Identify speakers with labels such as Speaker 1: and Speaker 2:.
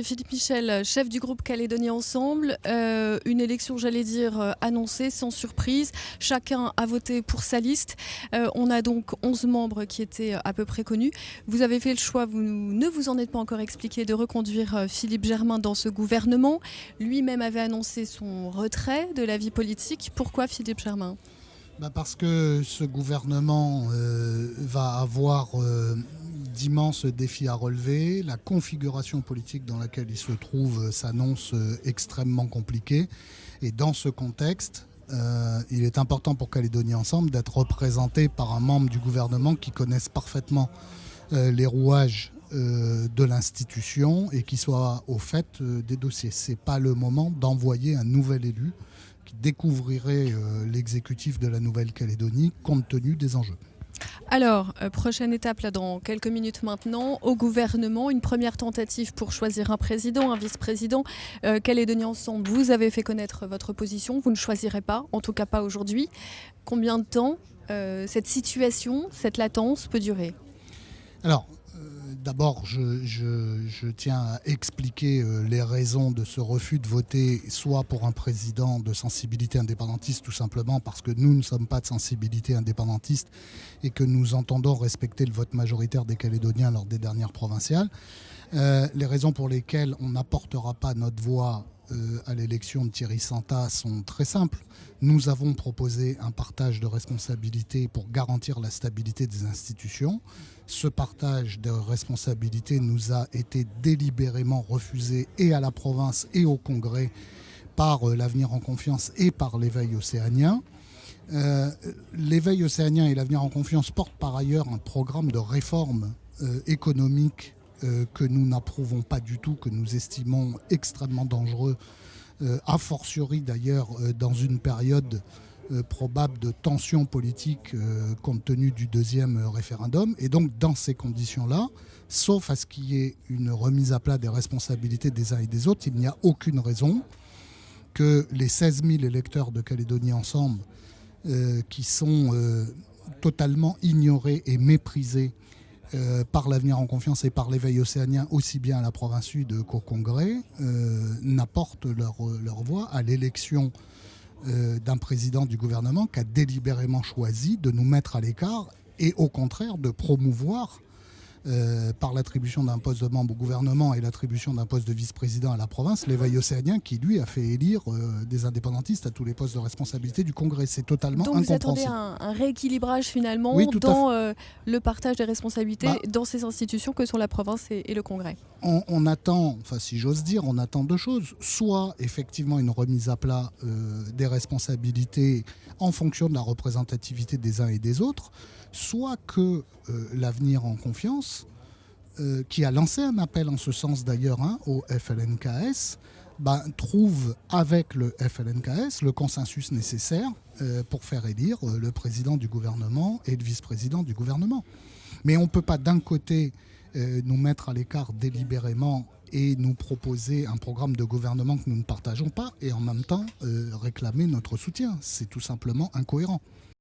Speaker 1: Philippe Michel, chef du groupe Calédonie Ensemble, une élection, j'allais dire, annoncée, sans surprise. Chacun a voté pour sa liste. On a donc 11 membres qui étaient à peu près connus. Vous avez fait le choix, vous ne vous en êtes pas encore expliqué, de reconduire Philippe Germain dans ce gouvernement. Lui-même avait annoncé son retrait de la vie politique. Pourquoi Philippe Germain ?
Speaker 2: Parce que ce gouvernement va avoir d'immenses défis à relever. La configuration politique dans laquelle il se trouve s'annonce extrêmement compliquée. Et dans ce contexte, il est important pour Calédonie Ensemble d'être représenté par un membre du gouvernement qui connaisse parfaitement les rouages de l'institution et qui soit au fait des dossiers. Ce n'est pas le moment d'envoyer un nouvel élu qui découvrirait l'exécutif de la Nouvelle-Calédonie compte tenu des enjeux.
Speaker 1: Alors, prochaine étape là dans quelques minutes maintenant, au gouvernement, une première tentative pour choisir un président, un vice-président. Calédonie Ensemble, vous avez fait connaître votre position, vous ne choisirez pas, en tout cas pas aujourd'hui. Combien de temps cette situation, cette latence peut durer ?
Speaker 2: Alors, d'abord, je tiens à expliquer les raisons de ce refus de voter soit pour un président de sensibilité indépendantiste, tout simplement parce que nous ne sommes pas de sensibilité indépendantiste et que nous entendons respecter le vote majoritaire des Calédoniens lors des dernières provinciales. Les raisons pour lesquelles on n'apportera pas notre voix à l'élection de Thierry Santa sont très simples. Nous avons proposé un partage de responsabilités pour garantir la stabilité des institutions. Ce partage de responsabilités nous a été délibérément refusé et à la province et au Congrès par l'Avenir en Confiance et par l'Éveil océanien. L'Éveil océanien et l'Avenir en Confiance portent par ailleurs un programme de réforme économique que nous n'approuvons pas du tout, que nous estimons extrêmement dangereux, a fortiori d'ailleurs dans une période probable de tension politique compte tenu du deuxième référendum. Et donc dans ces conditions-là, sauf à ce qu'il y ait une remise à plat des responsabilités des uns et des autres, il n'y a aucune raison que les 16 000 électeurs de Calédonie Ensemble qui sont totalement ignorés et méprisés par l'Avenir en Confiance et par l'Éveil océanien, aussi bien à la province sud qu'au Congrès, n'apportent leur voix à l'élection d'un président du gouvernement qui a délibérément choisi de nous mettre à l'écart et au contraire de promouvoir par l'attribution d'un poste de membre au gouvernement et l'attribution d'un poste de vice-président à la province, l'Éveil océanien qui, lui, a fait élire des indépendantistes à tous les postes de responsabilité du Congrès. C'est totalement incompréhensible.
Speaker 1: Donc vous attendez un rééquilibrage finalement dans le partage des responsabilités dans ces institutions que sont la province et le Congrès.
Speaker 2: On attend, enfin si j'ose dire, on attend deux choses. Soit effectivement une remise à plat des responsabilités en fonction de la représentativité des uns et des autres, soit que l'Avenir en Confiance, qui a lancé un appel en ce sens d'ailleurs au FLNKS, trouve avec le FLNKS le consensus nécessaire pour faire élire le président du gouvernement et le vice-président du gouvernement. Mais on ne peut pas d'un côté nous mettre à l'écart délibérément et nous proposer un programme de gouvernement que nous ne partageons pas et en même temps réclamer notre soutien. C'est tout simplement incohérent.